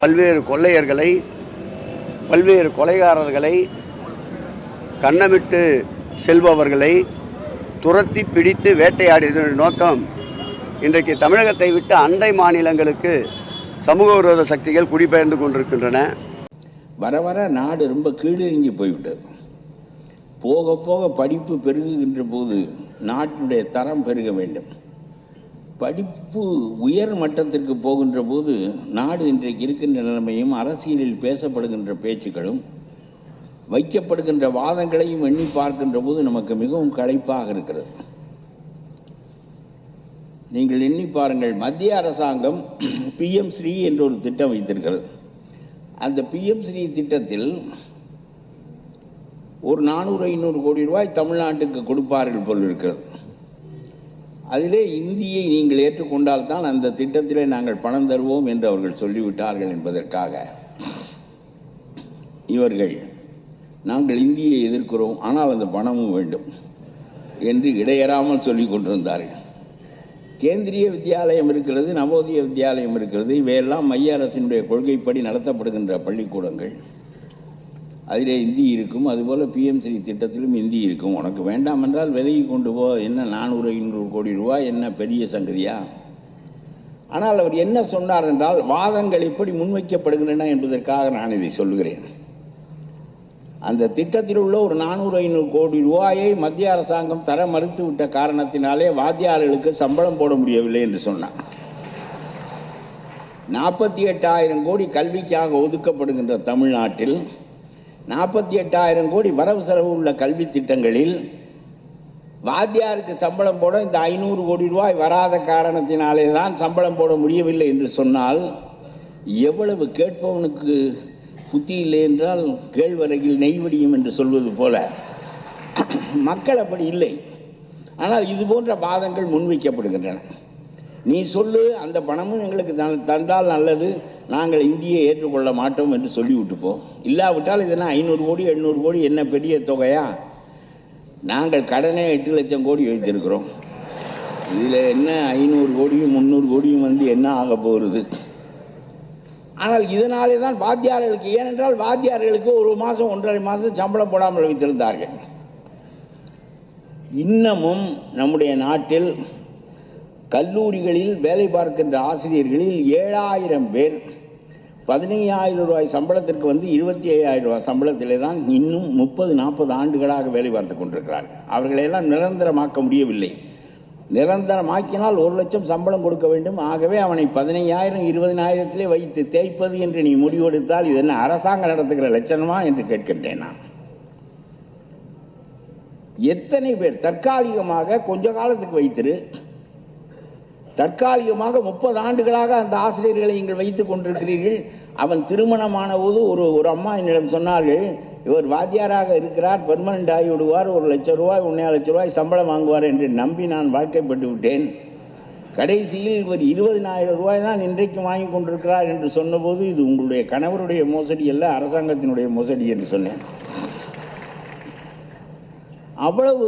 பல்வேறு கொள்ளையர்களை, பல்வேறு கொலைகாரர்களை, கன்னமிட்டு செல்பவர்களை துரத்தி பிடித்து வேட்டையாடியதன் நோக்கம் இன்றைக்கு தமிழகத்தை விட்டு அண்டை மாநிலங்களுக்கு சமூக விரோத சக்திகள் குடிபெயர்ந்து கொண்டிருக்கின்றன. வர வர நாடு ரொம்ப கீழிறங்கி போய்விட்டது. போக போக படிப்பு பெருகுகின்ற போது நாட்டினுடைய தரம் பெருக வேண்டும். படிப்பு உயர் மட்டத்திற்கு போகின்ற போது நாடு இன்றைக்கு இருக்கின்ற நிலைமையும் அரசியலில் பேசப்படுகின்ற பேச்சுக்களும் வைக்கப்படுகின்ற வாதங்களையும் எண்ணி பார்க்கின்ற போது நமக்கு மிகவும் களைப்பாக இருக்கிறது. நீங்கள் எண்ணி பாருங்கள், மத்திய அரசாங்கம் PM ஸ்ரீ என்ற ஒரு திட்டம் வைத்திருக்கிறது. அந்த PM ஸ்ரீ திட்டத்தில் ஒரு 400-500 கோடி ரூபாய் தமிழ்நாட்டுக்கு கொடுப்பார்கள் போல் இருக்கிறது. அதிலே இந்தியை நீங்கள் ஏற்றுக்கொண்டால் தான் அந்த திட்டத்திலே நாங்கள் பணம் தருவோம் என்று அவர்கள் சொல்லிவிட்டார்கள் என்பதற்காக இவர்கள் நாங்கள் இந்தியை எதிர்க்கிறோம், ஆனால் அந்த பணமும் வேண்டும் என்று இடையறாமல் சொல்லிக் கொண்டிருந்தார்கள். கேந்திரிய வித்யாலயம் இருக்கிறது, நவோதய வித்யாலயம் இருக்கிறது. இவையெல்லாம் மைய அரசினுடைய கொள்கைப்படி நடத்தப்படுகின்ற பள்ளிக்கூடங்கள். அதிலே இந்தி இருக்கும். அதுபோல் PM ஸ்ரீ திட்டத்திலும் இந்தி இருக்கும். உனக்கு வேண்டாம் என்றால் விலகி கொண்டு போ. என்ன 400-500 கோடி ரூபாய் என்ன பெரிய சங்கதியா? ஆனால் அவர் என்ன சொன்னார் என்றால், வாதங்கள் எப்படி முன்வைக்கப்படுகின்றன என்பதற்காக நான் இதை சொல்லுகிறேன். அந்த திட்டத்தில் உள்ள ஒரு 400-500 கோடி ரூபாயை மத்திய அரசாங்கம் தர மறுத்து விட்ட காரணத்தினாலே வாத்தியார்களுக்கு சம்பளம் போட முடியவில்லை என்று சொன்னார். 48,000 கோடி கல்விக்காக ஒதுக்கப்படுகின்ற தமிழ்நாட்டில் 48,000 கோடி வரவு செலவு உள்ள கல்வி திட்டங்களில் வாத்தியாருக்கு சம்பளம் போட இந்த 500 கோடி ரூபாய் வராத காரணத்தினாலே தான் சம்பளம் போட முடியவில்லை என்று சொன்னால், எவ்வளவு கேட்பவனுக்கு புத்தி இல்லை என்றால் கேழ்வரகில் நெய்வடியும் என்று சொல்வது போல மக்கள் அப்படி இல்லை. ஆனால் இது போன்ற வாதங்கள் முன்வைக்கப்படுகின்றன. நீ சொல்லு, அந்த பணமும் எங்களுக்கு தந்தால் நல்லது, நாங்கள் இந்தியை ஏற்றுக்கொள்ள மாட்டோம் என்று சொல்லிவிட்டு போ. இல்லாவிட்டால் இதெல்லாம் 500 கோடி 800 கோடி என்ன பெரிய தொகையா? நாங்கள் கடனே 8 லட்சம் கோடி வைத்திருக்கிறோம். இதில் என்ன 500 கோடியும் 300 கோடியும் வந்து என்ன ஆக போகிறது? ஆனால் இதனாலே தான் வாத்தியார்களுக்கு, ஏனென்றால் வாத்தியார்களுக்கு ஒரு மாதம் 1.5 மாதம் சம்பளம் போடாமல் வைத்திருந்தார்கள். இன்னமும் நம்முடைய நாட்டில் கல்லூரிகளில் வேலை பார்க்கின்ற ஆசிரியர்களில் 7,000 பேர் 15,000 ரூபாய் சம்பளத்திற்கு வந்து 25,000 ரூபாய் சம்பளத்திலே தான் இன்னும் 30-40 ஆண்டுகளாக வேலை பார்த்து கொண்டிருக்கிறார்கள். அவர்களெல்லாம் நிரந்தரமாக்க முடியவில்லை. நிரந்தரமாக்கினால் 1 லட்சம் சம்பளம் கொடுக்க வேண்டும். ஆகவே அவனை 15,000 20,000 வைத்து தேய்ப்பது என்று நீ முடிவெடுத்தால் இது என்ன அரசாங்கம் நடத்துகிற லட்சணமா என்று கேட்கின்றேன் நான். எத்தனை பேர் தற்காலிகமாக கொஞ்ச காலத்துக்கு வைத்திரு, தற்காலிகமாக 30 ஆண்டுகளாக அந்த ஆசிரியர்களை நீங்கள் வைத்துக் கொண்டிருக்கிறீர்கள். அவன் திருமணமான போது ஒரு அம்மா என்னிடம் சொன்னார்கள், இவர் வாத்தியாராக இருக்கிறார், பெர்மனண்ட் ஆகி விடுவார், 1 லட்சம் ரூபாய் 1,5 லட்சம் ரூபாய் சம்பளம் வாங்குவார் என்று நம்பி நான் வாழ்க்கைப்பட்டு விட்டேன். கடைசியில் இவர் 20,000 ரூபாய் தான் இன்றைக்கு வாங்கி கொண்டிருக்கிறார் என்று சொன்னபோது, இது உங்களுடைய கணவருடைய மோசடி அல்ல, அரசாங்கத்தினுடைய மோசடி என்று சொன்னேன். அவ்வளவு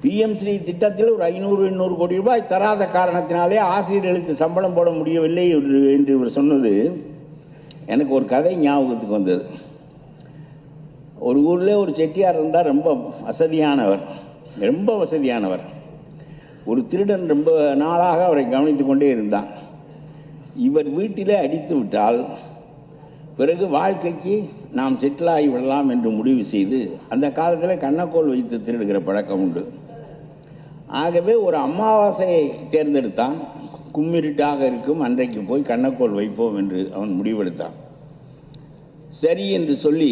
PM ஸ்ரீ திட்டத்தில் ஒரு 500-800 கோடி ரூபாய் தராத காரணத்தினாலே ஆசிரியர்களுக்கு சம்பளம் போட முடியவில்லை என்று இவர் சொன்னது எனக்கு ஒரு கதை ஞாபகத்துக்கு வந்தது. ஒரு ஊரில் ஒரு செட்டியார் இருந்தார், ரொம்ப வசதியானவர். ஒரு திருடன் ரொம்ப நாளாக அவரை கவனித்து கொண்டே இருந்தான். இவர் வீட்டிலே அடித்து விட்டால் பிறகு வாழ்க்கைக்கு நாம் செட்டில் ஆகி விடலாம் என்று முடிவு செய்து, அந்த காலத்தில் கண்ணக்கோல் வைத்து திருடுகிற பழக்கம் உண்டு. ஆகவே ஒரு அமாவாசையை தேர்ந்தெடுத்தான். கும்மிருட்டாக இருக்கும் அன்றைக்கு போய் கண்ணக்கோல் வைப்போம் என்று அவன் முடிவெடுத்தான். சரி என்று சொல்லி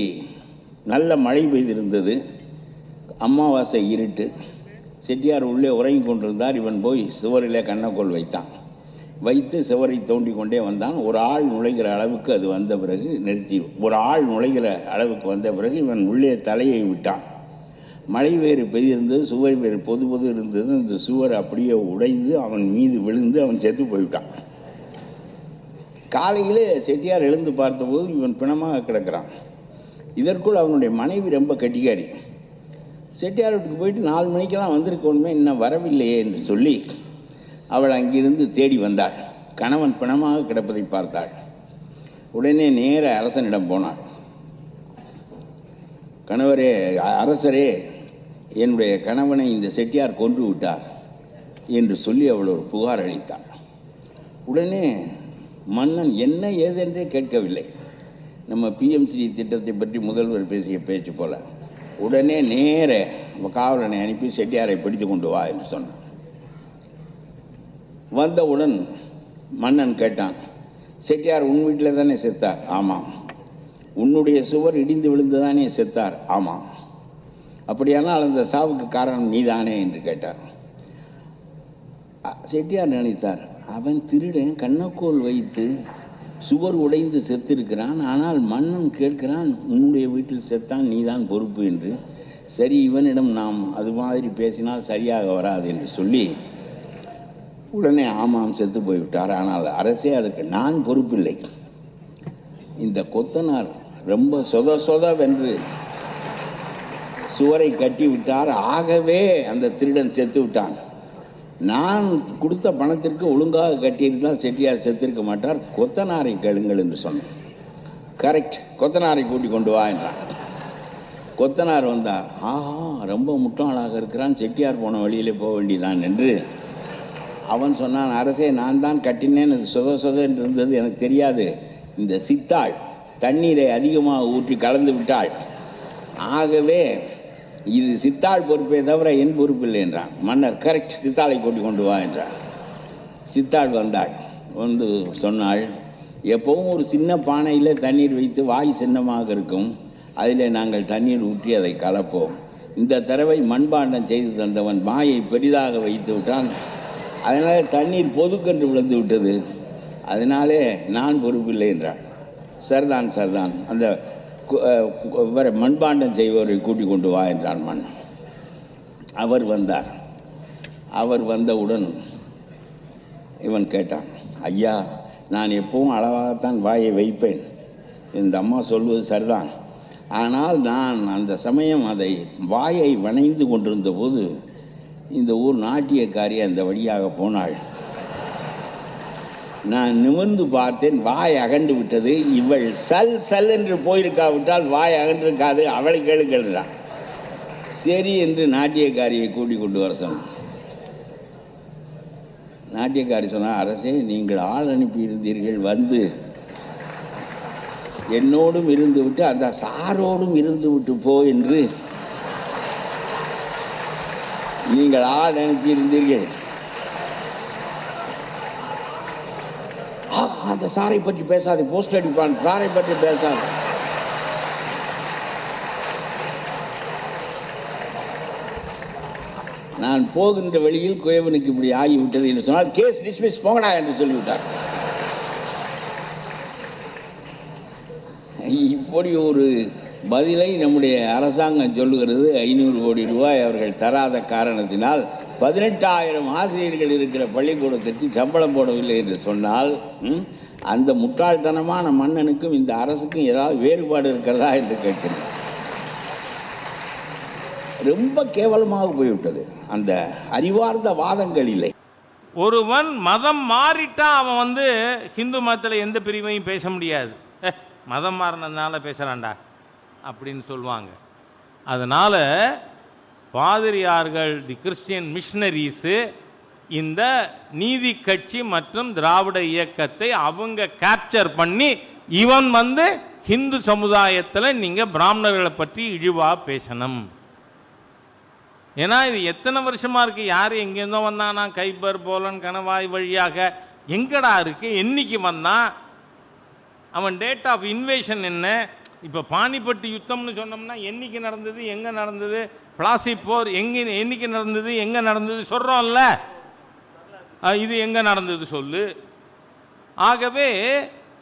நல்ல மழை பெய்திருந்தது, அமாவாசை இருட்டு. செட்டியார் உள்ளே உறங்கி கொண்டிருந்தார். இவன் போய் சுவரிலே கண்ணக்கோல் வைத்து சுவரை தோண்டி கொண்டே வந்தான். ஒரு ஆள் நுழைகிற அளவுக்கு அது வந்த பிறகு இவன் உள்ளே தலையை விட்டான். மழை வேறு பெய்திருந்தது, சுவர் வேறு பொது இருந்தது. அந்த சுவர் அப்படியே உடைந்து அவன் மீது விழுந்து அவன் செத்து போய்விட்டான். காலையிலே செட்டியார் எழுந்து பார்த்தபோது இவன் பிணமாக கிடக்கிறான். இதற்குள் அவனுடைய மனைவி ரொம்ப கட்டிக்காரி. செட்டியார் வீட்டுக்கு போயிட்டு 4 மணிக்கெல்லாம் வந்திருக்கணுமே, இன்னும் வரவில்லையே என்று சொல்லி அவள் அங்கிருந்து தேடி வந்தாள். கணவன் பிணமாக கிடப்பதை பார்த்தாள். உடனே நேர அரசனிடம் போனார். கணவரே, அரசரே, என்னுடைய கணவனை இந்த செட்டியார் கொன்று விட்டார் என்று சொல்லி அவள் ஒரு புகார் அளித்தாள். உடனே மன்னன் என்ன ஏதென்றே கேட்கவில்லை. நம்ம பிஎம்சி திட்டத்தை பற்றி முதல்வர் பேசிய பேச்சு போல உடனே நேர காவலனை அனுப்பி செட்டியாரை பிடித்து கொண்டு வா என்று சொன்னான். வந்தவுடன் மன்னன் கேட்டான், செட்டியார் உன் வீட்டில் தானே செத்தார்? ஆமாம். உன்னுடைய சுவர் இடிந்து விழுந்து தானே செத்தார்? ஆமாம். அப்படியானால் அந்த சாவுக்கு காரணம் நீதானே என்று கேட்டார். செட்டியார் நினைத்தார், அவன் திருடன் கண்ணக்கோல் வைத்து சுவர் உடைந்து செத்திருக்கிறான், ஆனால் மன்னன் கேட்கிறான் உன்னுடைய வீட்டில் செத்தான், நீதான் பொறுப்பு என்று. சரி, இவனிடம் நாம் அது மாதிரி பேசினால் சரியாக வராது என்று சொல்லி உடனே ஆமாம், செத்து போய்விட்டார், ஆனால் அரசே அதுக்கு நான் பொறுப்பில்லை. இந்த கொத்தனார் ரொம்ப சொதவென்று சுவரை கட்டி விட்டார், ஆகவே அந்த திருடன் செத்து விட்டான். நான் கொடுத்த பணத்திற்கு ஒழுங்காக கட்டியிருந்தால் செட்டியார் செத்திருக்க மாட்டார், கொத்தனாரை கேளுங்கள் என்று சொன்னார். கரெக்ட், கொத்தனாரை கூட்டி கொண்டு வா என்றான். கொத்தனார் வந்தார். ஆஹா, ரொம்ப முட்டாளாக இருக்கிறான், செட்டியார் போன வழியிலே போக வேண்டியதான் என்று அவன் சொன்னான். அரசே, நான் தான் கட்டினேன், அது சொத என்று இருந்தது, எனக்கு தெரியாது. இந்த சித்தாள் தண்ணீரை அதிகமாக ஊற்றி கலந்து விட்டாள், ஆகவே இது சித்தாள் பொறுப்பே தவிர என் பொறுப்பில்லை என்றான். மன்னர் கரெக்ட், சித்தாளை கூட்டி கொண்டு வா என்றார். சித்தாள் வந்தாள். வந்து சொன்னாள், எப்பவும் ஒரு சின்ன பானையில் தண்ணீர் வைத்து வாய் சின்னமாக இருக்கும், அதில் நாங்கள் தண்ணீர் ஊற்றி அதை கலப்போம். இந்த தடவை மண்பாண்டம் செய்து தந்தவன் வாயை பெரிதாக வைத்து விட்டான், அதனால் தண்ணீர் பொதுக்கென்று விழுந்து விட்டது, அதனாலே நான் பொறுப்பில்லை என்றாள். சரிதான், அந்த மண்பாண்டம் செய்பவரை கூட்டிக் கொண்டு வா என்றான் மன்னன். அவர் வந்தார். அவர் வந்தவுடன் இவன் கேட்டான், ஐயா, நான் எப்பவும் அளவாகத்தான் வாயை வைப்பேன், இந்த அம்மா சொல்வது சரிதான், ஆனால் நான் அந்த சமயம் அதை வாயை வணைந்து கொண்டிருந்த போது இந்த ஊர் நாட்டியக்காரி அந்த வழியாக போனாள். நான் நிமிர்ந்து பார்த்தேன், வாய் அகண்டு விட்டது. இவள் சல் என்று போயிருக்காவிட்டால் வாய் அகன்றிருக்காது, அவளை கேளுகிறான். சரி என்று நாட்டியக்காரியை கூட்டிக் கொண்டு வர சொன்னான். நாட்டியக்காரி சொன்னார், அரசே, நீங்கள் ஆள் அனுப்பியிருந்தீர்கள், வந்து என்னோடும் இருந்து விட்டு அந்த சாரோடும் இருந்து விட்டு போ என்று நீங்கள் ஆள் அனுப்பியிருந்தீர்கள். அந்த சாரை பற்றி பேசாது, போஸ்ட் அடிப்பான், சாரை பற்றி பேசாது. நான் போகின்ற வழியில் குயவனுக்கு இப்படி ஆகிவிட்டது என்று சொன்னால் கேஸ் டிஸ்மிஸ், போங்கடா என்று சொல்லிவிட்டார். இப்படி ஒரு பதிலை நம்முடைய அரசாங்கம் சொல்லுகிறது. 500 கோடி ரூபாய் அவர்கள் தராத காரணத்தினால் 18,000 ஆசிரியர்கள் இருக்கிற பள்ளிக்கூடத்திற்கு சம்பளம் போடவில்லை என்று சொன்னால் அந்த முட்டாள்தனமான மன்னனுக்கும் இந்த அரசுக்கும் ஏதாவது வேறுபாடு இருக்கிறதா என்று கேட்கிறேன். ரொம்ப கேவலமாக போய்விட்டது. அந்த அறிவார்ந்த வாதங்கள் இல்லை. ஒருவன் மதம் மாறிட்டா அவன் ஹிந்து மதத்தில் எந்த பிரிவையும் பேச முடியாது. மதம் மாறினதுனால பேசுறான்டா அப்படின்னு சொல்லுவாங்க. அதனால பாதிரியார்கள், தி கிறிஸ்டியன் மிஷனரிஸு, இந்த நீதி கட்சி மற்றும் திராவிட இயக்கத்தை அவங்க கேப்சர் பண்ணி இவன் ஹிந்து சமுதாயத்தில் நீங்க பிராமணர்களை பற்றி இழிவா பேசணும். ஏன்னா இது எத்தனை வருஷமா இருக்கு, யாரு எங்கேருந்தோ வந்தானா, கைபர் போலன் கணவாய் வழியாக எங்கடா இருக்கு, என்னைக்கு வந்தான், அவன் டேட் ஆஃப் இன்வேஷன் என்ன. இப்போ பானிபட்டு யுத்தம்னு சொன்னோம்னா என்னைக்கு நடந்தது, எங்கே நடந்தது, பிளாசி போர் என்னைக்கு நடந்தது, எங்கே நடந்தது சொல்கிறோம்ல, இது எங்கே நடந்தது சொல்லு. ஆகவே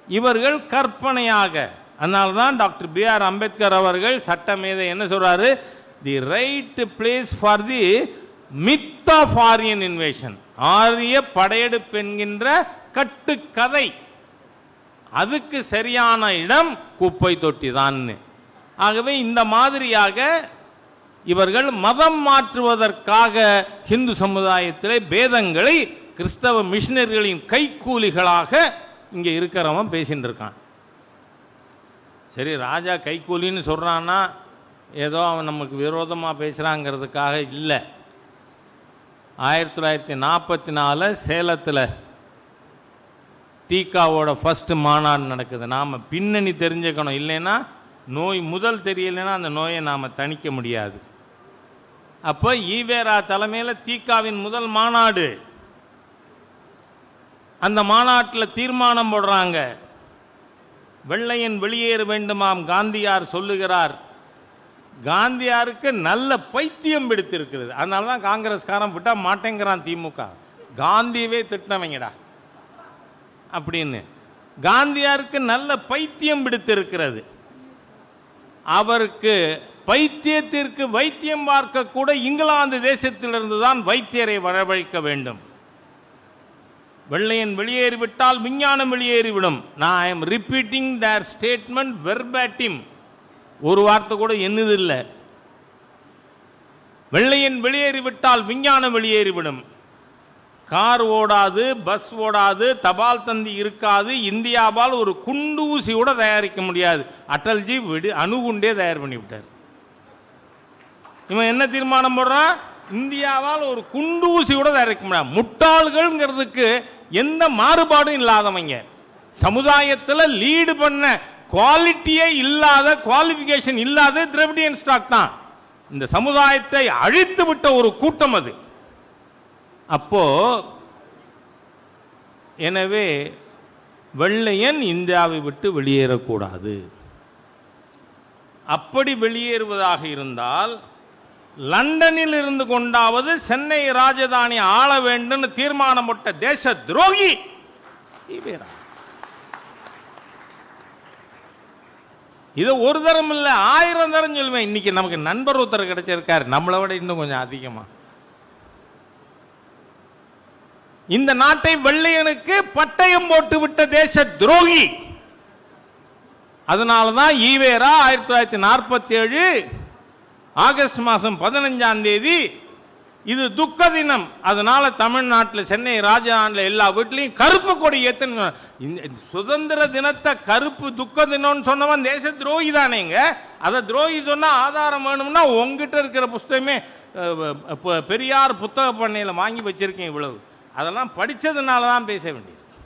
இவர்கள் கற்பனையாக, அதனால்தான் டாக்டர் B.R. அம்பேத்கர் அவர்கள் சட்டமேதை என்ன சொல்றாரு, the right place for the myth of Aryan invasion, ஆரிய படையெடுப்பு என்கின்ற கட்டுக்கதை, அதுக்கு சரியான இடம் குப்பை தொட்டி தான். ஆகவே இந்த மாதிரியாக இவர்கள் மதம் மாற்றுவதற்காக இந்து சமுதாயத்திலே பேதங்களை கிறிஸ்தவ மிஷனரிகளின் கைக்கூலிகளாக இங்கே இருக்கிறவன் பேசிட்டு இருக்கான். சரி, ராஜா கைக்கூலின்னு சொல்கிறான்னா ஏதோ அவன் நமக்கு விரோதமாக பேசுகிறாங்கிறதுக்காக இல்லை. 1944 சேலத்தில் தீக்காவோட ஃபஸ்ட்டு மாநாடு நடக்குது. நாம் பின்னணி தெரிஞ்சுக்கணும். இல்லைன்னா நோய் முதல் தெரியலைன்னா அந்த நோயை நாம் தணிக்க முடியாது. அப்போ ஈவேரா தலைமையில் தீக்காவின் முதல் மாநாடு. அந்த மாநாட்டில் தீர்மானம் போடுறாங்க, வெள்ளையன் வெளியேற வேண்டுமாம் காந்தியார் சொல்லுகிறார். காந்தியாருக்கு நல்ல பைத்தியம் பிடித்திருக்கிறது. அதனால தான் காங்கிரஸ்காரன் விட்டா மாட்டேங்கிறான். திமுக காந்தியவே திட்டினவங்கடா அப்படின்னு. காந்தியாருக்கு நல்ல பைத்தியம் பிடித்திருக்கிறது. அவருக்கு பைத்தியத்திற்கு வைத்தியம் பார்க்க கூட இங்கிலாந்து தேசத்திலிருந்து தான் வைத்தியரை வரவழைக்க வேண்டும். வெள்ளையன் வெளியேறிவிட்டால் விஞ்ஞானம் வெளியேறிவிடும். நான் I am repeating their statement verbatim. ஒரு வார்த்தை கூட என்னது இல்லை. வெள்ளையன் வெளியேறிவிட்டால் விஞ்ஞானம் வெளியேறிவிடும். கார் ஓடாது, பஸ் ஓடாது, தபால் தந்தி இருக்காது. இந்தியாவால் ஒரு குண்டு ஊசி கூட தயாரிக்க முடியாது. அட்டல்ஜி அணுகுண்டே தயார் பண்ணிவிட்டார். இவன் என்ன தீர்மானம் போடுறான்? இந்தியாவால் ஒரு குண்டு ஊசி கூட தயாரிக்க முடியாது. முட்டாள்கள்ங்கிறதுக்கு எந்த மாறுபாடும் இல்லாதவங்க, சமுதாயத்தில் லீடு பண்ண குவாலிட்டியே இல்லாத, குவாலிபிகேஷன் இல்லாத திராவிடியன் ஸ்டாக் தான். இந்த சமுதாயத்தை அழித்து விட்ட ஒரு கூட்டம் அது. அப்போ எனவே வெள்ளையன் இந்தியாவை விட்டு வெளியேறக்கூடாது. அப்படி வெளியேறுவதாக இருந்தால் லண்டனில் இருந்து கொண்டாவது சென்னை ராஜதானி ஆள வேண்டும் தீர்மானம் போட்ட தேச துரோகி ஈவேரா. இது ஒரு தரம் இல்லை, 1000 தரம் சொல்லுவேன். இன்னைக்கு நமக்கு நண்பர் ஒருத்தர் கிடைச்சிருக்காரு, நம்மளை விட இன்னும் கொஞ்சம் அதிகமா. இந்த நாட்டை வெள்ளையனுக்கு பட்டயம் போட்டு விட்ட தேச துரோகி. அதனாலதான் ஈவேரா 1947 ஆகஸ்ட் மாதம் 15ஆம் தேதி இது துக்க தினம். அதனால தமிழ்நாட்டில் சென்னை ராஜதானியில் எல்லா வீட்லையும் கருப்பு கொடி ஏத்தன. சுதந்திர தினத்தை கருப்பு துக்க தினம்னு சொன்னவன் தேச துரோகி தானேங்க. அதை துரோகி சொன்னா ஆதாரம் வேணும்னா உங்ககிட்ட இருக்கிற புஸ்தகமே பெரியார் புத்தக பண்ணையில் வாங்கி வச்சிருக்கேன். இவ்வளவு அதெல்லாம் படிச்சதுனால தான் பேச வேண்டியது.